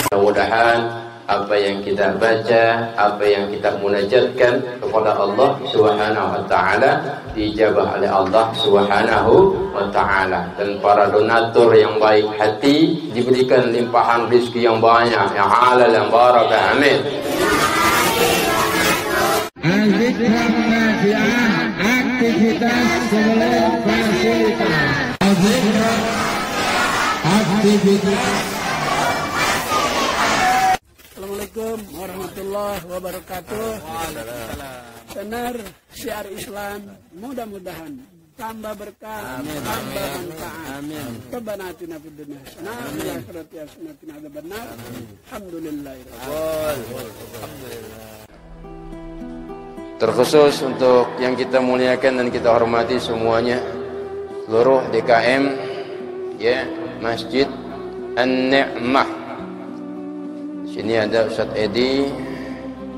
Mudah-mudahan apa yang kita baca, apa yang kita munajatkan kepada Allah Subhanahu wa taala dijabah oleh Allah Subhanahu wa taala, dan para donatur yang baik hati diberikan limpahan rezeki yang banyak, yang halal, yang barakah. Amin. Aktivitas sebelum fasilitas. Aktivitas. Assalamualaikum warahmatullahi wabarakatuh. Benar syiar Islam, mudah-mudahan tambah berkah, tambah manfaat. Amin. Rabbana atina fid dunya hasanah wa fil akhirati hasanah wa qina adzabannar. Alhamdulillah. Terkhusus untuk yang kita muliakan dan kita hormati semuanya, seluruh DKM ya, Masjid An-Ni'mah. Sini ada Ustaz Edi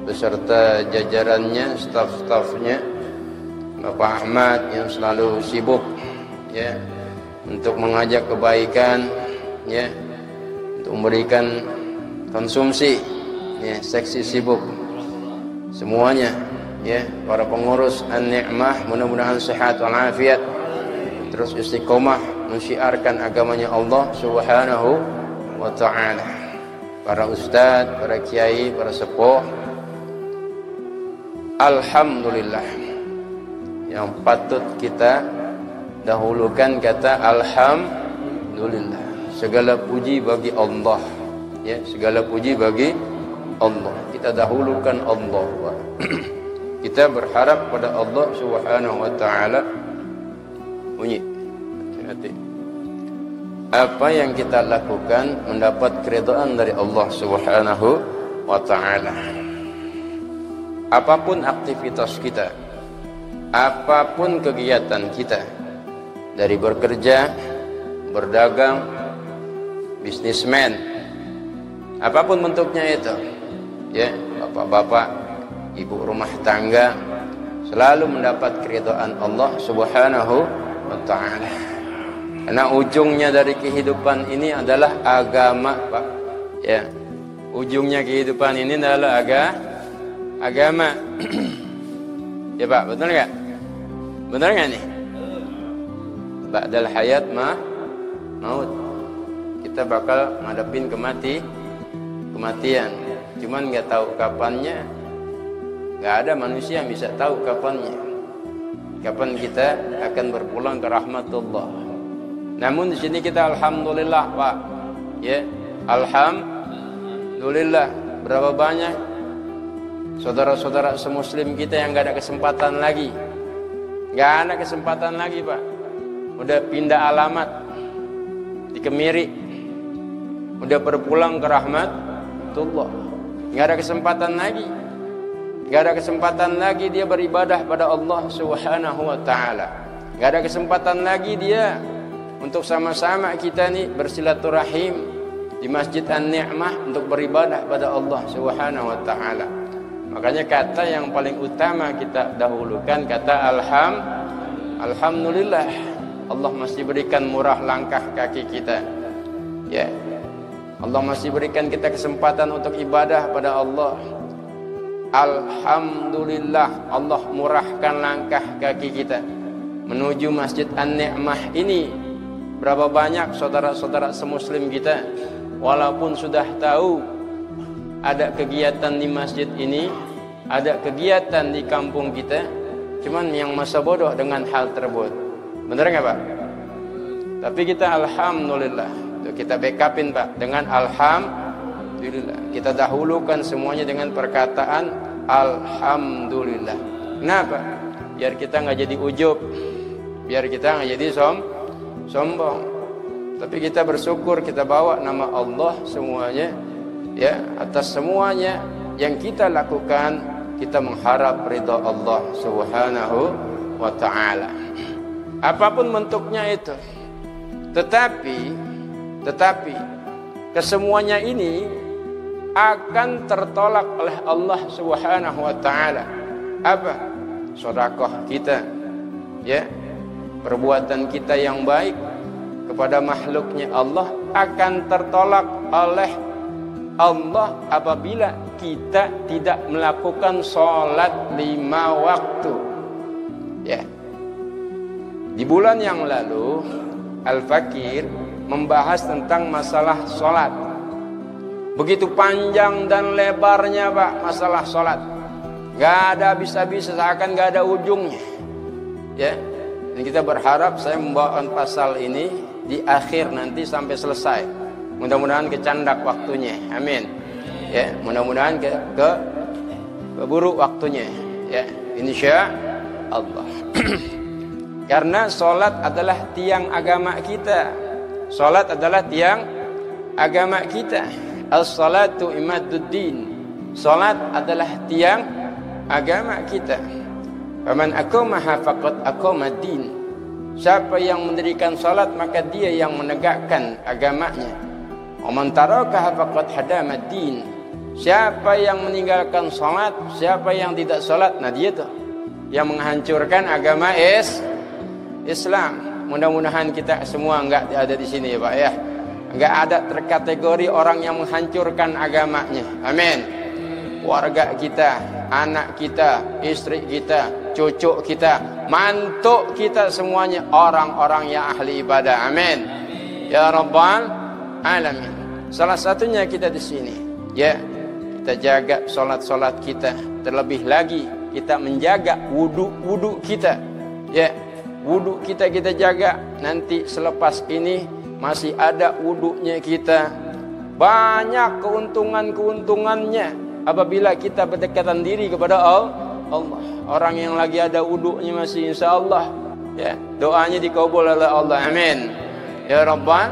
beserta jajarannya, staf-stafnya, Bapak Ahmad yang selalu sibuk ya untuk mengajak kebaikan ya, untuk memberikan konsumsi ya, seksi sibuk semuanya ya, para pengurus An-Ni'mah mudah-mudahan sehat walafiat, terus istiqomah mensyiarkan agamanya Allah Subhanahu wa taala. Para ustadz, para kiai, para sepuh, alhamdulillah, yang patut kita dahulukan kata alhamdulillah. Segala puji bagi Allah ya, segala puji bagi Allah. Kita dahulukan Allah. Kita berharap pada Allah Subhanahu wa taala. Bunyi hati. Apa yang kita lakukan mendapat keridhaan dari Allah Subhanahu wa taala. Apapun aktivitas kita, apapun kegiatan kita, dari bekerja, berdagang, bisnismen, apapun bentuknya itu ya, bapak-bapak, ibu rumah tangga, selalu mendapat keridhaan Allah Subhanahu wa taala. Karena ujungnya dari kehidupan ini adalah agama, Pak. Ya. Ujungnya kehidupan ini adalah agama. Ya, Pak, betul enggak? Benar enggak nih? Ba'dal hayat maut. Kita bakal ngadepin kematian. Cuman enggak tahu kapannya. Enggak ada manusia yang bisa tahu kapannya. Kapan kita akan berpulang ke rahmatullah. Namun di sini kita alhamdulillah, Pak. Ya, alhamdulillah. Berapa banyak saudara-saudara semuslim kita yang enggak ada kesempatan lagi. Enggak ada kesempatan lagi, Pak. Udah pindah alamat di Kemiri. Udah berpulang ke rahmatullah. Enggak ada kesempatan lagi. Enggak ada kesempatan lagi dia beribadah pada Allah Subhanahu wa taala. Enggak ada kesempatan lagi dia untuk sama-sama kita nih bersilaturahim di Masjid An-Ni'mah untuk beribadah pada Allah Subhanahu wa taala. Makanya kata yang paling utama kita dahulukan kata alhamdulillah. Allah masih berikan murah langkah kaki kita. Ya. Allah masih berikan kita kesempatan untuk ibadah pada Allah. Alhamdulillah, Allah murahkan langkah kaki kita menuju Masjid An-Ni'mah ini. Berapa banyak saudara-saudara semuslim kita walaupun sudah tahu ada kegiatan di masjid ini, ada kegiatan di kampung kita, cuman yang masa bodoh dengan hal tersebut. Benar nggak, Pak? Tapi kita alhamdulillah, kita backupin, Pak, dengan alhamdulillah. Kita dahulukan semuanya dengan perkataan alhamdulillah. Kenapa? Biar kita nggak jadi ujub, biar kita nggak jadi sombong. Tapi kita bersyukur, kita bawa nama Allah semuanya ya, atas semuanya yang kita lakukan kita mengharap ridha Allah Subhanahu wa taala. Apapun bentuknya itu. Tetapi kesemuanya ini akan tertolak oleh Allah Subhanahu wa taala. Apa? Sedekah kita ya, perbuatan kita yang baik kepada makhluknya Allah akan tertolak oleh Allah apabila kita tidak melakukan sholat 5 waktu. Ya. Di bulan yang lalu Al-Fakir membahas tentang masalah sholat. Begitu panjang dan lebarnya Pak masalah sholat. Gak ada habis-habis, seakan gak ada ujungnya. Ya. Dan kita berharap saya membawakan pasal ini di akhir nanti sampai selesai. Mudah-mudahan kecandak waktunya. Amin. Ya, mudah-mudahan keburu waktunya. Ya, insya Allah. Karena sholat adalah tiang agama kita. Sholat adalah tiang agama kita. As-salatu imaduddin. Sholat adalah tiang agama kita. Faman aqamaha faqad aqamad-din. Siapa yang mendirikan sholat maka dia yang menegakkan agamanya. Wa man tarakaha faqad hadamad-din. Siapa yang meninggalkan sholat, siapa yang tidak sholat, nah dia tuh yang menghancurkan agama Islam. Mudah-mudahan kita semua enggak ada di sini ya Pak ya. Enggak ada terkategori orang yang menghancurkan agamanya. Amin. Warga kita, anak kita, istri kita, cucu kita, mantu kita semuanya orang-orang yang ahli ibadah. Amin. Ya Rabbal Alamin. Salah satunya kita di sini. Ya. Kita jaga solat-solat kita. Terlebih lagi kita menjaga wudu kita. Ya, wudu kita jaga. Nanti selepas ini masih ada wudunya kita. Banyak keuntungannya apabila kita berdekatan diri kepada Allah. Orang yang lagi ada wudunya masih insya Allah. Ya, doanya dikabul oleh Allah. Amin. Ya Rabbal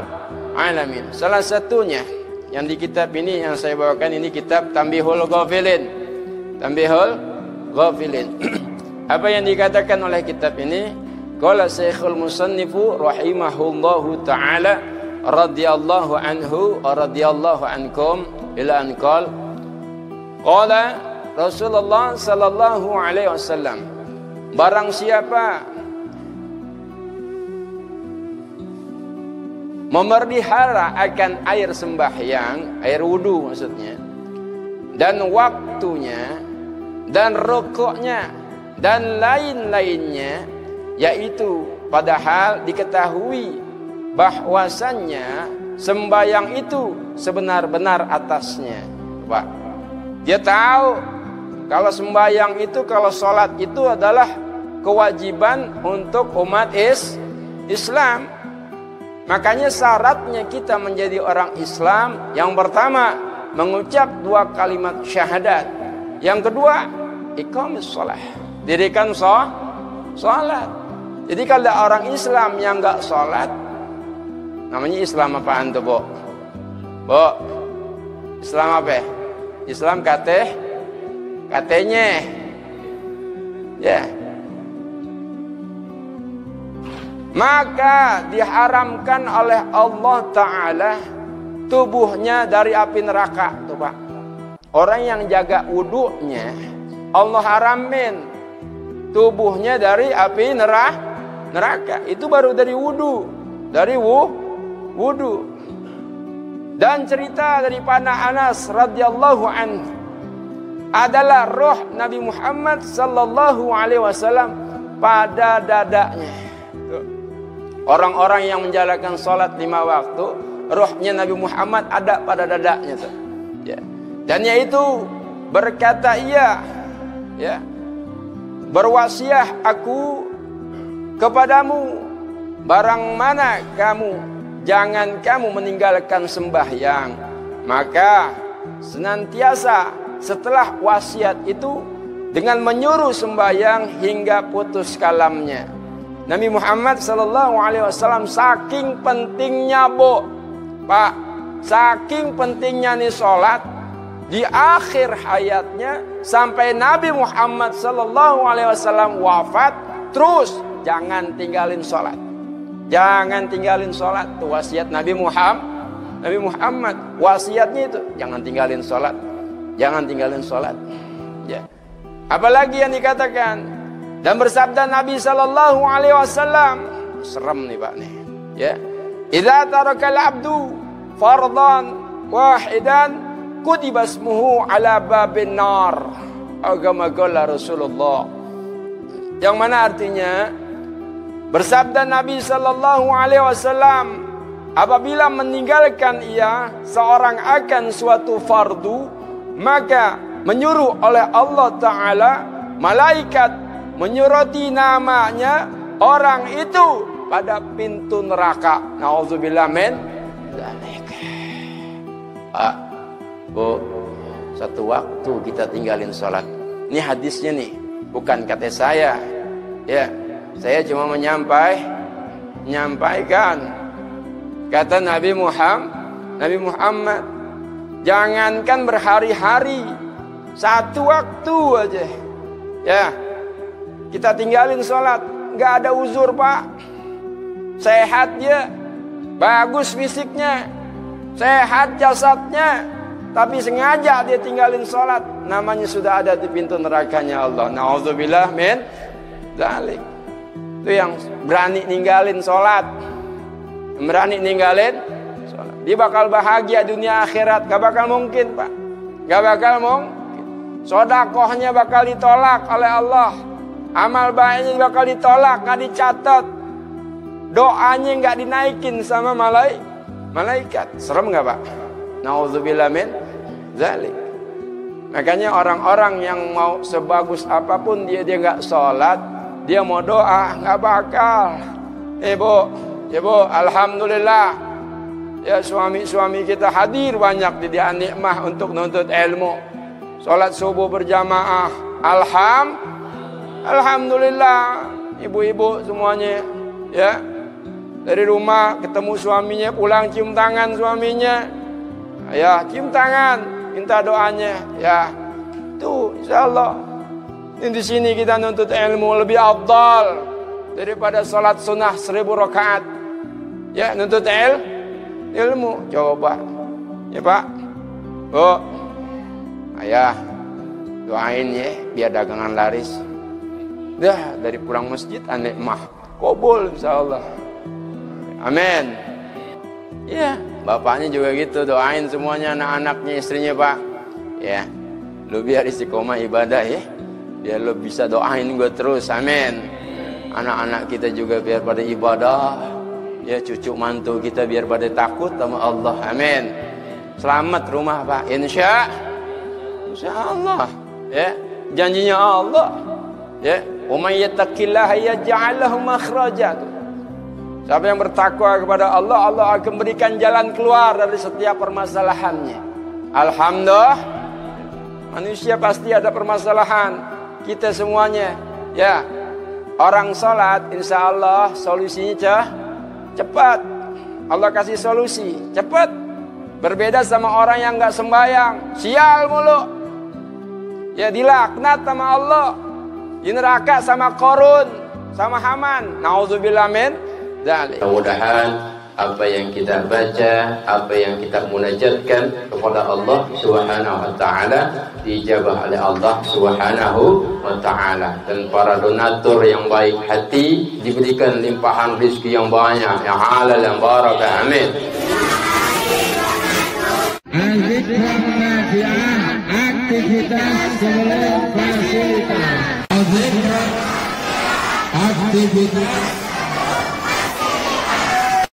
Alamin. Salah satunya yang di kitab ini yang saya bawakan ini kitab Tanbihul Ghafilin. Tanbihul Ghafilin. Apa yang dikatakan oleh kitab ini? Qala Syekhul Musannifu rahimahullahu taala radhiyallahu anhu wa radhiyallahu ankum ila an qala Rasulullah sallallahu alaihi wasallam, barang siapa memelihara akan air sembahyang, air wudu maksudnya, dan waktunya, dan rokoknya, dan lain-lainnya, yaitu padahal diketahui bahwasannya sembahyang itu sebenar-benar atasnya. Pak, dia tahu kalau sembahyang itu, kalau sholat itu adalah kewajiban untuk umat Islam. Makanya syaratnya kita menjadi orang Islam, yang pertama mengucap 2 kalimat syahadat. Yang kedua, iqamis shalah, dirikan sholat. Jadi kalau orang Islam yang enggak sholat, namanya Islam apaan tuh, Bu? Islam apa? Islam katanya. Ya. Maka diharamkan oleh Allah Ta'ala tubuhnya dari api neraka. Tuh Pak, orang yang jaga wudunya, Allah haramin tubuhnya dari api neraka. Itu baru dari wudu. Dari wudu. Dan cerita dari Pana Anas radhiyallahu anhu adalah roh Nabi Muhammad sallallahu alaihi wasallam pada dadanya. Orang-orang yang menjalankan sholat 5 waktu, rohnya Nabi Muhammad ada pada dadanya tuh. Ya. Dan yaitu berkata ia, ya, berwasiah aku kepadamu, barang mana kamu, jangan kamu meninggalkan sembahyang, maka senantiasa setelah wasiat itu dengan menyuruh sembahyang hingga putus kalamnya. Nabi Muhammad sallallahu alaihi wasallam saking pentingnya, Bu, Pak, saking pentingnya nih sholat, di akhir hayatnya sampai Nabi Muhammad sallallahu alaihi wasallam wafat, terus jangan tinggalin sholat. Jangan tinggalin sholat. Itu wasiat Nabi Muhammad. Wasiatnya itu jangan tinggalin sholat. Jangan tinggalin sholat. Ya. Apalagi yang dikatakan? Dan bersabda Nabi sallallahu alaihi wasallam, serem nih Pak nih, ya. Idza tarakal abdu fardan wahidan kutiba ismuhu ala babin nar. Agama Rasulullah. Yang mana artinya bersabda Nabi sallallahu alaihi wasallam, apabila meninggalkan ia seorang akan suatu fardu, maka menyuruh oleh Allah Ta'ala malaikat menyurati namanya orang itu pada pintu neraka. Nauzubillah min dzalik. Pak, Bu, satu waktu kita tinggalin sholat. Ini hadisnya nih, bukan kata saya. Ya, saya cuma menyampaikan. Kata Nabi Muhammad, jangankan berhari-hari, satu waktu aja. Ya, kita tinggalin sholat, nggak ada uzur, Pak. Sehat dia, bagus fisiknya, sehat jasadnya, tapi sengaja dia tinggalin sholat, namanya sudah ada di pintu nerakanya Allah. Nauzubillah min dzalik. Itu yang berani ninggalin sholat, berani ninggalin sholat, dia bakal bahagia dunia akhirat. Gak bakal mungkin, Pak, gak bakal mungkin. Sodakohnya bakal ditolak oleh Allah, amal baiknya bakal ditolak, gak dicatat, doanya gak dinaikin sama malaikat. Serem gak, Pak? Nauzubillah min dzalik. Makanya orang-orang yang mau sebagus apapun dia gak sholat, dia mau doa, gak bakal. Bu, alhamdulillah, ya suami-suami kita hadir banyak di nikmah untuk nuntut ilmu. Sholat subuh berjamaah, alhamdulillah. Ibu-ibu semuanya, ya, dari rumah ketemu suaminya, pulang cium tangan suaminya, ya, cium tangan, minta doanya, ya. Tuh, insyaallah di sini kita nuntut ilmu lebih afdal daripada sholat sunnah 1000 rakaat. Ya, nuntut ilmu. Coba, ya Pak, Bu, ayah, doain ya biar dagangan laris. Dah dari pulang masjid nikmah kabul insyaallah. Amin. Ya, bapaknya juga gitu, doain semuanya anak-anaknya, istrinya, Pak. Ya, lu biar istiqomah ibadah ya. Biar lu bisa doain gue terus. Amin. Anak-anak kita juga biar pada ibadah. Ya, cucu mantu kita biar pada takut sama Allah. Amin. Selamat rumah, Pak. Insyaallah. Ya, janjinya Allah. Ya, wa may yattaqillaha yaj'al lahu makhraja. Siapa yang bertakwa kepada Allah, Allah akan berikan jalan keluar dari setiap permasalahannya. Alhamdulillah. Manusia pasti ada permasalahan. Kita semuanya, ya. Orang sholat, insya Allah solusinya cepat. Allah kasih solusi cepat. Berbeda sama orang yang nggak sembahyang, sial mulu. Ya, dilaknat sama Allah. Di neraka sama Qarun, sama Haman. Nauzubillah min dzalik. Mudah-mudahan apa yang kita baca, apa yang kita munajatkan kepada Allah Subhanahu wa taala dijabah oleh Allah Subhanahu wa taala, dan para donatur yang baik hati diberikan limpahan rezeki yang banyak, yang halal, yang barakah. Amin. Aktivitas sebelum fasilitas. Aktivitas